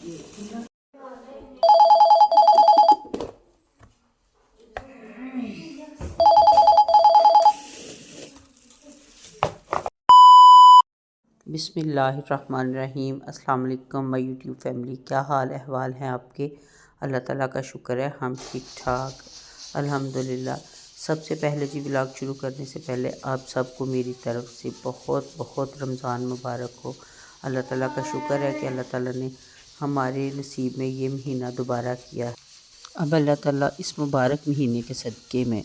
بسم اللہ الرحمن الرحیم۔ السلام علیکم مائی یوٹیوب فیملی، کیا حال احوال ہیں آپ کے؟ اللہ تعالیٰ کا شکر ہے ہم ٹھیک ٹھاک الحمدللہ۔ سب سے پہلے ولاگ شروع کرنے سے پہلے آپ سب کو میری طرف سے بہت بہت رمضان مبارک ہو۔ اللہ تعالیٰ کا شکر ہے کہ اللہ تعالیٰ نے ہمارے نصیب میں یہ مہینہ دوبارہ کیا ہے۔ اب اللہ تعالیٰ اس مبارک مہینے کے صدقے میں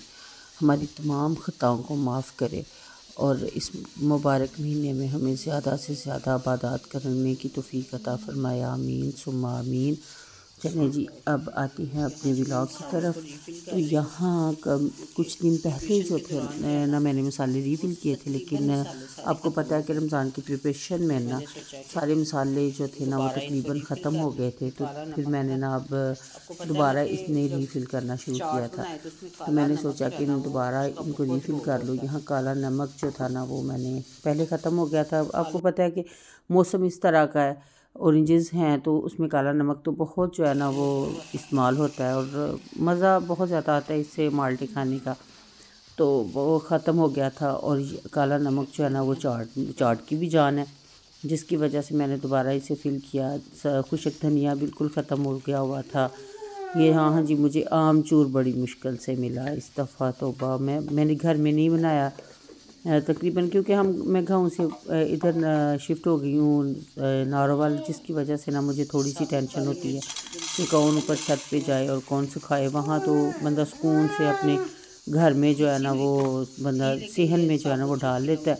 ہماری تمام خطاؤں کو معاف کرے اور اس مبارک مہینے میں ہمیں زیادہ سے زیادہ عبادات کرنے کی توفیق عطا فرمائے، آمین ثم آمین۔ چلیں جی، اب آتی ہیں اپنے ولاگ کی طرف۔ تو یہاں کچھ دن پہلے جو تھے نا میں نے مسالے ریفل کیے تھے، لیکن آپ کو پتہ ہے کہ رمضان کی پریپریشن میں نا سارے مسالے جو تھے نا وہ تقریباً ختم ہو گئے تھے، تو پھر میں نے نا اب دوبارہ اس نے ریفل کرنا شروع کیا تھا۔ تو میں نے سوچا کہ دوبارہ ان کو ریفل کر لوں۔ یہاں کالا نمک جو تھا نا وہ میں نے پہلے ختم ہو گیا تھا۔ آپ کو پتہ ہے کہ موسم اس طرح کا ہے، اورنجز ہیں تو اس میں کالا نمک تو بہت جو ہے نا وہ استعمال ہوتا ہے اور مزہ بہت زیادہ آتا ہے اس سے مالٹے کھانے کا، تو وہ ختم ہو گیا تھا۔ اور کالا نمک جو ہے نا وہ چاٹ کی بھی جان ہے، جس کی وجہ سے میں نے دوبارہ اسے فل کیا۔ خشک دھنیا بالکل ختم ہو گیا ہوا تھا۔ یہ ہاں جی، مجھے آم چور بڑی مشکل سے ملا اس دفعہ، توبہ میں نے گھر میں نہیں بنایا تقریباً، کیونکہ میں گاؤں سے ادھر شفٹ ہو گئی ہوں ناروال، جس کی وجہ سے نا مجھے تھوڑی سی ٹینشن ہوتی ہے کہ کون اوپر چھت پہ جائے اور کون سکھائے۔ وہاں تو بندہ سکون سے اپنے گھر میں جو ہے نا وہ بندہ صحن میں جو ہے نا وہ ڈال لیتا ہے،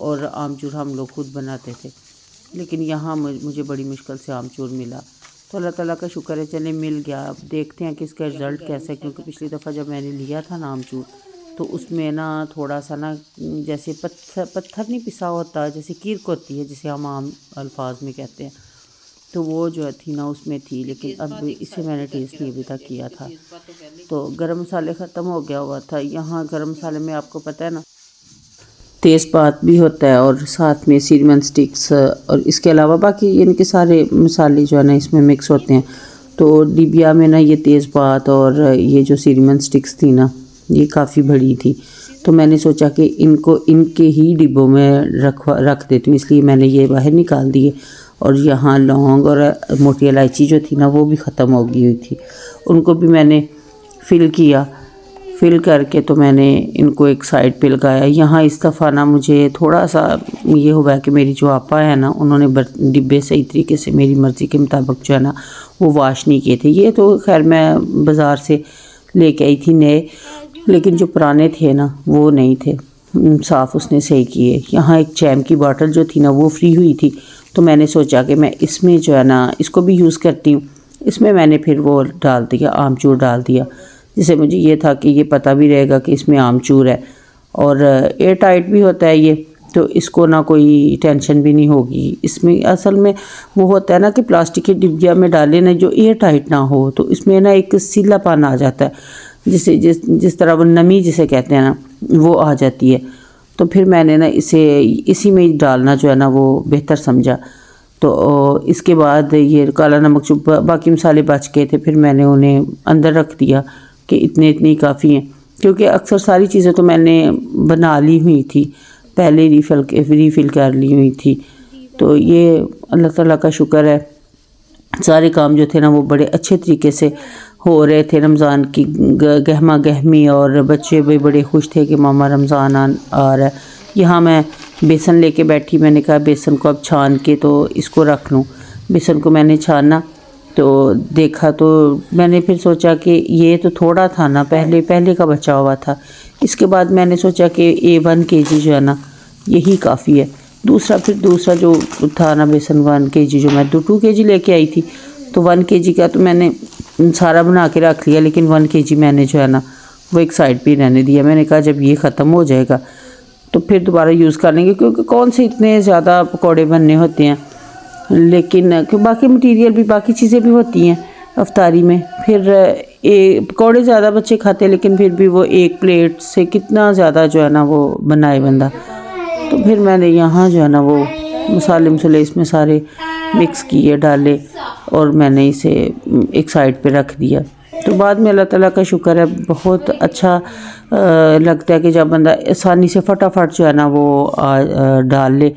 اور آم چور ہم لوگ خود بناتے تھے، لیکن یہاں مجھے بڑی مشکل سے آم چور ملا۔ تو اللہ تعالیٰ کا شکر ہے چلے مل گیا۔ اب دیکھتے ہیں کہ اس کا رزلٹ کیسا ہے، کیونکہ پچھلی دفعہ جب میں نے لیا تھا نا آم چور تو اس میں نا تھوڑا سا نا جیسے پتھر نہیں پسا ہوتا، جیسے کیرک ہوتی ہے جسے ہم عام الفاظ میں کہتے ہیں، تو وہ جو تھی نا اس میں تھی، لیکن اب اسے میں نے ٹیسٹ نہیں ابھی تک کیا تھا۔ تو گرم مسالے ختم ہو گیا ہوا تھا۔ یہاں گرم مسالے میں آپ کو پتہ ہے نا تیز پات بھی ہوتا ہے اور ساتھ میں سیرمن سٹکس، اور اس کے علاوہ باقی ان کے سارے مسالے جو ہے نا اس میں مکس ہوتے ہیں۔ تو ڈبیا میں نا یہ تیز پات اور یہ جو سیرمن سٹکس تھی نا یہ کافی بڑی تھی، تو میں نے سوچا کہ ان کے ہی ڈبوں میں رکھ دیتی ہوں، اس لیے میں نے یہ باہر نکال دیے۔ اور یہاں لونگ اور موٹی الائچی جو تھی نا وہ بھی ختم ہو گئی ہوئی تھی، ان کو بھی میں نے فل کیا۔ فل کر کے تو میں نے ان کو ایک سائڈ پہ لگایا۔ یہاں اس دفعہ نا مجھے تھوڑا سا یہ ہوا ہے کہ میری جو آپا ہے نا انہوں نے ڈبے صحیح طریقے سے میری مرضی کے مطابق جو ہے نا وہ واش نہیں کیے تھے۔ یہ تو خیر میں بازار سے لے کے آئی تھی نئے، لیکن جو پرانے تھے نا وہ نہیں تھے صاف، اس نے صحیح کیے۔ یہاں ایک چیم کی باٹل جو تھی نا وہ فری ہوئی تھی، تو میں نے سوچا کہ میں اس میں جو ہے نا اس کو بھی یوز کرتی ہوں۔ اس میں میں نے پھر وہ ڈال دیا، آم چور ڈال دیا، جس سے مجھے یہ تھا کہ یہ پتہ بھی رہے گا کہ اس میں آم چور ہے، اور ایئر ٹائٹ بھی ہوتا ہے یہ، تو اس کو نہ کوئی ٹینشن بھی نہیں ہوگی۔ اس میں اصل میں وہ ہوتا ہے نا کہ پلاسٹک کے ڈبیا میں ڈالے نا جو ایئر ٹائٹ نہ ہو، تو اس میں نا ایک سیلا پن آ جاتا ہے، جس طرح وہ نمی جسے کہتے ہیں نا وہ آ جاتی ہے۔ تو پھر میں نے نا اسی میں ڈالنا جو ہے نا وہ بہتر سمجھا۔ تو اس کے بعد یہ کالا نمک جو باقی مسالے بچ گئے تھے پھر میں نے انہیں اندر رکھ دیا کہ اتنی کافی ہیں، کیونکہ اکثر ساری چیزیں تو میں نے بنا لی ہوئی تھی، پہلے ریفل کر لی ہوئی تھی۔ تو یہ اللہ تعالیٰ کا شکر ہے سارے کام جو تھے نا وہ بڑے اچھے طریقے سے ہو رہے تھے۔ رمضان کی گہما گہمی، اور بچے بھی بڑے خوش تھے کہ ماما رمضان آ رہا ہے۔ یہاں میں بیسن لے کے بیٹھی، میں نے کہا بیسن کو اب چھان کے تو اس کو رکھ لوں۔ بیسن کو میں نے چھانا تو دیکھا، تو میں نے پھر سوچا کہ یہ تو تھوڑا تھا نا، پہلے کا بچا ہوا تھا۔ اس کے بعد میں نے سوچا کہ 1 kg جو ہے نا یہی کافی ہے۔ دوسرا جو تھا نا بیسن 1 kg، جو میں 2 kg لے کے آئی تھی، تو 1 kg کا تو میں نے سارا بنا کے رکھ لیا، لیکن 1 kg میں نے جو ہے نا وہ ایک سائڈ پہ رہنے دیا۔ میں نے کہا جب یہ ختم ہو جائے گا تو پھر دوبارہ یوز کر لیں گے، کیونکہ کون سے اتنے زیادہ پکوڑے بننے ہوتے ہیں، لیکن باقی مٹیریل بھی باقی چیزیں بھی ہوتی ہیں افطاری میں۔ پھر پکوڑے زیادہ بچے کھاتے ہیں، لیکن پھر بھی وہ ایک پلیٹ سے کتنا زیادہ جو ہے نا وہ بنائے بندہ۔ تو پھر میں نے یہاں جو ہے نا وہ مسالے اس میں سارے مکس کیے ڈالے، اور میں نے اسے ایک سائڈ پہ رکھ دیا۔ تو بعد میں اللہ تعالیٰ کا شکر ہے بہت اچھا لگتا ہے کہ جب بندہ آسانی سے فٹافٹ جو ہے نا وہ ڈال لے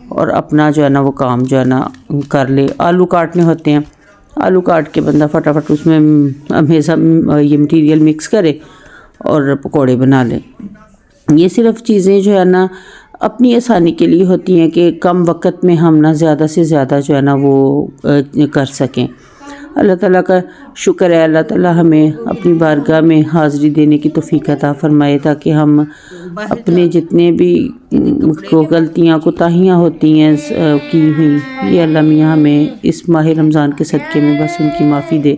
اور اپنا جو ہے نا وہ کام جو ہے نا کر لے۔ آلو کاٹنے ہوتے ہیں، آلو کاٹ کے بندہ فٹافٹ اس میں ہمیشہ یہ مٹیریل مکس کرے اور پکوڑے بنا لے۔ یہ صرف چیزیں جو ہے نا اپنی آسانی کے لیے ہوتی ہیں کہ کم وقت میں ہم نہ زیادہ سے زیادہ جو ہے نا وہ کر سکیں۔ اللہ تعالیٰ کا شکر ہے، اللہ تعالیٰ ہمیں اپنی بارگاہ میں حاضری دینے کی توفیق عطا فرمائے تاکہ ہم اپنے جتنے بھی غلطیاں کوتاہیاں ہوتی ہیں کی ہوئی، یہ اللہ میاں ہمیں اس ماہ رمضان کے صدقے میں بس ان کی معافی دے،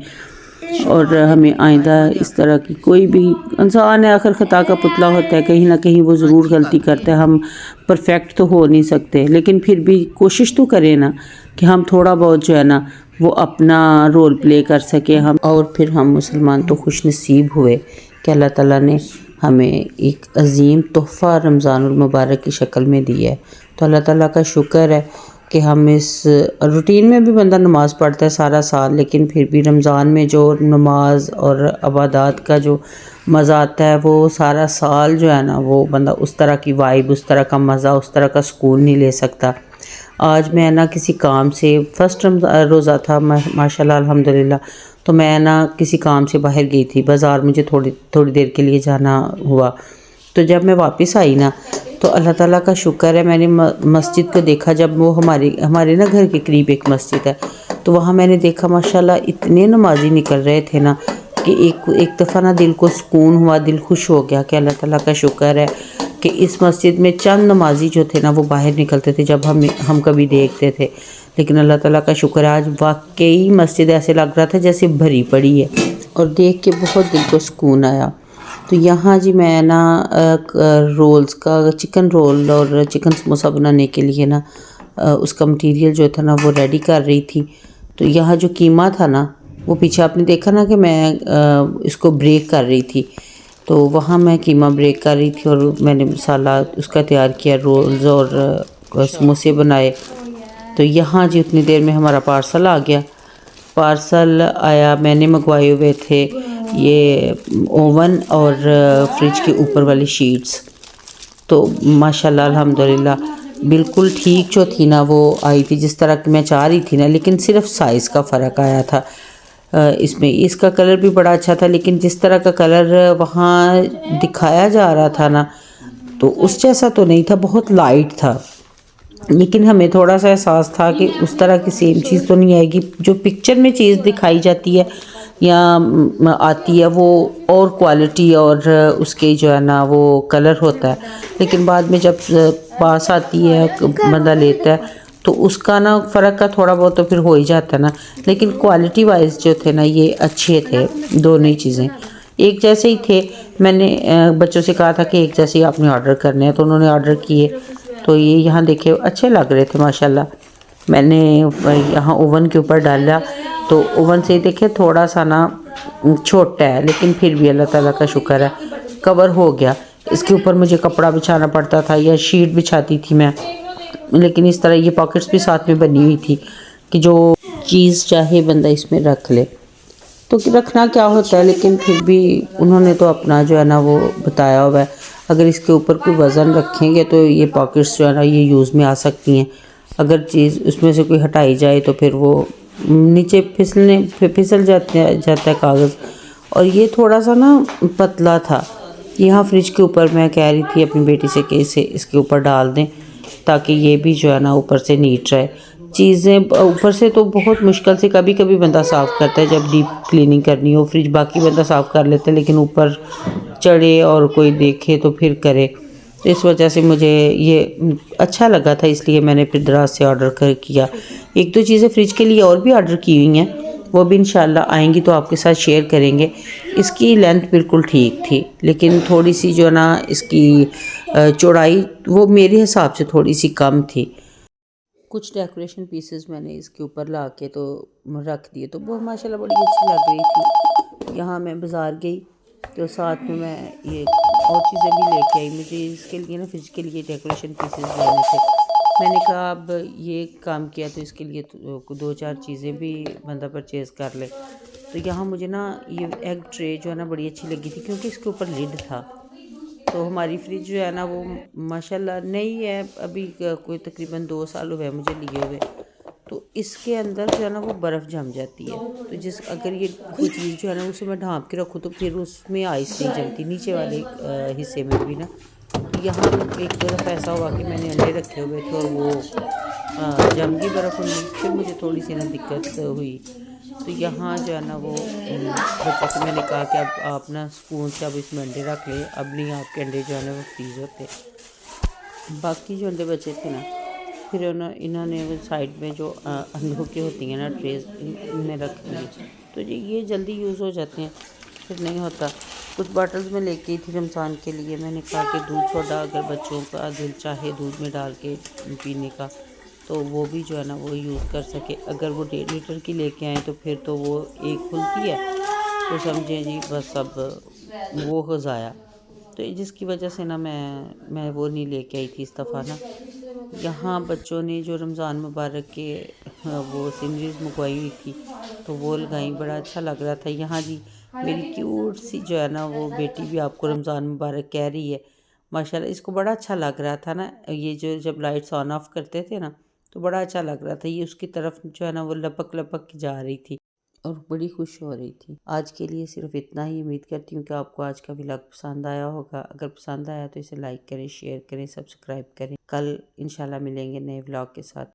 اور ہمیں آئندہ اس طرح کی کوئی بھی انسان ہے آخر خطا کا پتلا ہوتا ہے، کہیں نہ کہیں وہ ضرور غلطی کرتا ہے۔ ہم پرفیکٹ تو ہو نہیں سکتے، لیکن پھر بھی کوشش تو کریں نا کہ ہم تھوڑا بہت جو ہے نا وہ اپنا رول پلے کر سکیں ہم، اور پھر ہم مسلمان تو خوش نصیب ہوئے کہ اللہ تعالیٰ نے ہمیں ایک عظیم تحفہ رمضان المبارک کی شکل میں دی ہے۔ تو اللہ تعالیٰ کا شکر ہے کہ ہم اس روٹین میں بھی بندہ نماز پڑھتا ہے سارا سال، لیکن پھر بھی رمضان میں جو نماز اور عبادات کا جو مزہ آتا ہے وہ سارا سال جو ہے نا وہ بندہ اس طرح کی وائب، اس طرح کا مزہ، اس طرح کا سکون نہیں لے سکتا۔ آج میں نا کسی کام سے فرسٹ روزہ تھا ماشاءاللہ الحمدللہ، تو میں نا کسی کام سے باہر گئی تھی بازار، مجھے تھوڑی دیر کے لیے جانا ہوا۔ تو جب میں واپس آئی نا تو اللہ تعالیٰ کا شکر ہے میں نے مسجد کو دیکھا، جب وہ ہمارے نا گھر کے قریب ایک مسجد ہے، تو وہاں میں نے دیکھا ماشاءاللہ اتنے نمازی نکل رہے تھے نا کہ ایک دفعہ نا دل کو سکون ہوا، دل خوش ہو گیا کہ اللہ تعالیٰ کا شکر ہے کہ اس مسجد میں چند نمازی جو تھے نا وہ باہر نکلتے تھے جب ہم کبھی دیکھتے تھے، لیکن اللہ تعالیٰ کا شکر ہے آج واقعی مسجد ایسے لگ رہا تھا جیسے بھری پڑی ہے، اور دیکھ کے بہت دل کو سکون آیا۔ تو یہاں جی میں نا رولز کا چکن رول اور چکن سموسہ بنانے کے لیے نا اس کا مٹیریل جو تھا نا وہ ریڈی کر رہی تھی۔ تو یہاں جو قیمہ تھا نا وہ پیچھے آپ نے دیکھا نا کہ میں اس کو بریک کر رہی تھی، تو وہاں میں قیمہ بریک کر رہی تھی اور میں نے مسالہ اس کا تیار کیا، رولز اور سموسے بنائے۔ تو یہاں جی اتنی دیر میں ہمارا پارسل آ گیا۔ پارسل آیا، میں نے منگوائے ہوئے تھے یہ اوون اور فریج کے اوپر والی شیٹس، تو ماشاءاللہ الحمدللہ بالکل ٹھیک جو تھی نا وہ آئی تھی جس طرح کی میں چاہ رہی تھی نا، لیکن صرف سائز کا فرق آیا تھا۔ اس کا کلر بھی بڑا اچھا تھا، لیکن جس طرح کا کلر وہاں دکھایا جا رہا تھا نا تو اس جیسا تو نہیں تھا، بہت لائٹ تھا، لیکن ہمیں تھوڑا سا احساس تھا کہ اس طرح کی سیم چیز تو نہیں آئے گی، جو پکچر میں چیز دکھائی جاتی ہے یا آتی ہے وہ اور کوالٹی اور اس کے جو ہے نا وہ کلر ہوتا ہے، لیکن بعد میں جب پاس آتی ہے بندہ لیتا ہے تو اس کا نا فرق کا تھوڑا بہت تو پھر ہو ہی جاتا ہے نا، لیکن کوالٹی وائز جو تھے نا یہ اچھے تھے، دونوں ہی چیزیں ایک جیسے ہی تھے۔ میں نے بچوں سے کہا تھا کہ ایک جیسے ہی آپ نے آرڈر کرنے ہیں، تو انہوں نے آرڈر کیے، تو یہ یہاں دیکھے اچھے لگ رہے تھے ماشاءاللہ۔ میں نے یہاں اوون کے اوپر ڈالا تو اوون سے دیکھے تھوڑا سا نا چھوٹا ہے، لیکن پھر بھی اللہ تعالیٰ کا شکر ہے کور ہو گیا۔ اس کے اوپر مجھے کپڑا بچھانا پڑتا تھا یا شیٹ بچھاتی تھی میں، لیکن اس طرح یہ پاکٹس بھی ساتھ میں بنی ہوئی تھی کہ جو چیز چاہے بندہ اس میں رکھ لے، تو رکھنا کیا ہوتا ہے، لیکن پھر بھی انہوں نے تو اپنا جو ہے نا وہ بتایا ہوا ہے۔ اگر اس کے اوپر کوئی وزن رکھیں گے تو یہ پاکٹس جو ہے نا یہ یوز میں آ سکتی ہیں، اگر چیز اس میں سے کوئی ہٹائی جائے تو پھر وہ نیچے پھسل جاتا ہے کاغذ، اور یہ تھوڑا سا نا پتلا تھا۔ یہاں فریج کے اوپر میں کہہ رہی تھی اپنی بیٹی سے کہ اسے اس کے اوپر ڈال دیں تاکہ یہ بھی جو ہے نا اوپر سے نیٹ رہے۔ چیزیں اوپر سے تو بہت مشکل سے کبھی کبھی بندہ صاف کرتا ہے جب ڈیپ کلیننگ کرنی ہو، فریج باقی بندہ صاف کر لیتا ہے، لیکن اوپر چڑھے اور کوئی دیکھے تو پھر کرے، تو اس وجہ سے مجھے یہ اچھا لگا تھا، اس لیے میں نے پھر دراز سے آرڈر کیا۔ ایک دو چیزیں فریج کے لیے اور بھی آرڈر کی ہوئی ہیں، وہ بھی انشاءاللہ آئیں گی تو آپ کے ساتھ شیئر کریں گے۔ اس کی لینتھ بالکل ٹھیک تھی، لیکن تھوڑی سی جو نا اس کی چوڑائی وہ میرے حساب سے تھوڑی سی کم تھی۔ کچھ ڈیکوریشن پیسز میں نے اس کے اوپر لا کے تو رکھ دیے، تو وہ ماشاءاللہ بڑی اچھی لگ رہی تھی۔ یہاں میں بازار گئی تو ساتھ میں یہ اور چیزیں بھی لے کے آئی، مجھے اس کے لیے نا فریج کے لیے ڈیکوریشن پیسز لینے تھے، میں نے کہا اب یہ کام کیا تو اس کے لیے دو چار چیزیں بھی بندہ پرچیز کر لے. تو یہاں مجھے نا یہ ایگ ٹرے جو ہے نا بڑی اچھی لگی تھی کیونکہ اس کے اوپر لڈ تھا. تو ہماری فریج جو ہے نا وہ ماشاءاللہ نئی ہے، ابھی کوئی تقریباً 2 سال ہوئے مجھے لیے ہوئے. تو اس کے اندر جو ہے نا وہ برف جم جاتی ہے. تو اگر یہ کوئی چیز جو ہے نا اسے میں ڈھانپ کے رکھوں تو پھر اس میں آئس نہیں جمتی، نیچے والے حصے میں بھی نا. یہاں ایک طرف ایسا ہوا کہ میں نے انڈے رکھے ہوئے تھے اور وہ جم گئی برف ان میں، پھر مجھے تھوڑی سی نا دقت ہوئی. تو یہاں جو ہے نا وہ بچوں سے میں نے کہا کہ اب آپ نا سپون سے اب اس میں انڈے رکھ لیں، اب نہیں آپ کے انڈے جو ہے نا وہ فریز ہوتے. باقی جو انڈے بچے تھے نا پھر انہوں نے وہ سائڈ میں جو انڈوں کی ہوتی ہیں نا ٹریز ان میں رکھ لی. تو یہ جلدی یوز ہو جاتے ہیں، پھر نہیں ہوتا. کچھ باٹلز میں لے کے تھی رمضان کے لیے. میں نے کہا کہ دودھ سوڈا اگر بچوں کا دل چاہے دودھ میں ڈال کے پینے کا تو وہ بھی جو ہے نا وہ یوز کر سکے. اگر وہ 1.5 لیٹر کی لے کے آئیں تو پھر تو وہ ایک کھلتی ہے تو سمجھیں جی بس اب وہ ہو ضائع. تو جس کی وجہ سے نا میں وہ نہیں لے کے آئی تھی اس دفعہ نا. یہاں بچوں نے جو رمضان مبارک کے وہ سینریز منگوائی ہوئی تھی تو وہ لگائیں، بڑا اچھا لگ رہا تھا. یہاں جی میری کیوٹ سی جو ہے نا وہ بیٹی بھی آپ کو رمضان مبارک کہہ رہی ہے ماشاءاللہ. اس کو بڑا اچھا لگ رہا تھا نا، یہ جو جب لائٹس آن آف کرتے تھے نا تو بڑا اچھا لگ رہا تھا. یہ اس کی طرف جو ہے نا وہ لپک لپک کے جا رہی تھی اور بڑی خوش ہو رہی تھی. آج کے لیے صرف اتنا ہی. امید کرتی ہوں کہ آپ کو آج کا ولاگ پسند آیا ہوگا. اگر پسند آیا تو اسے لائک کریں، شیئر کریں، سبسکرائب کریں. کل انشاءاللہ ملیں گے نئے ولاگ کے ساتھ.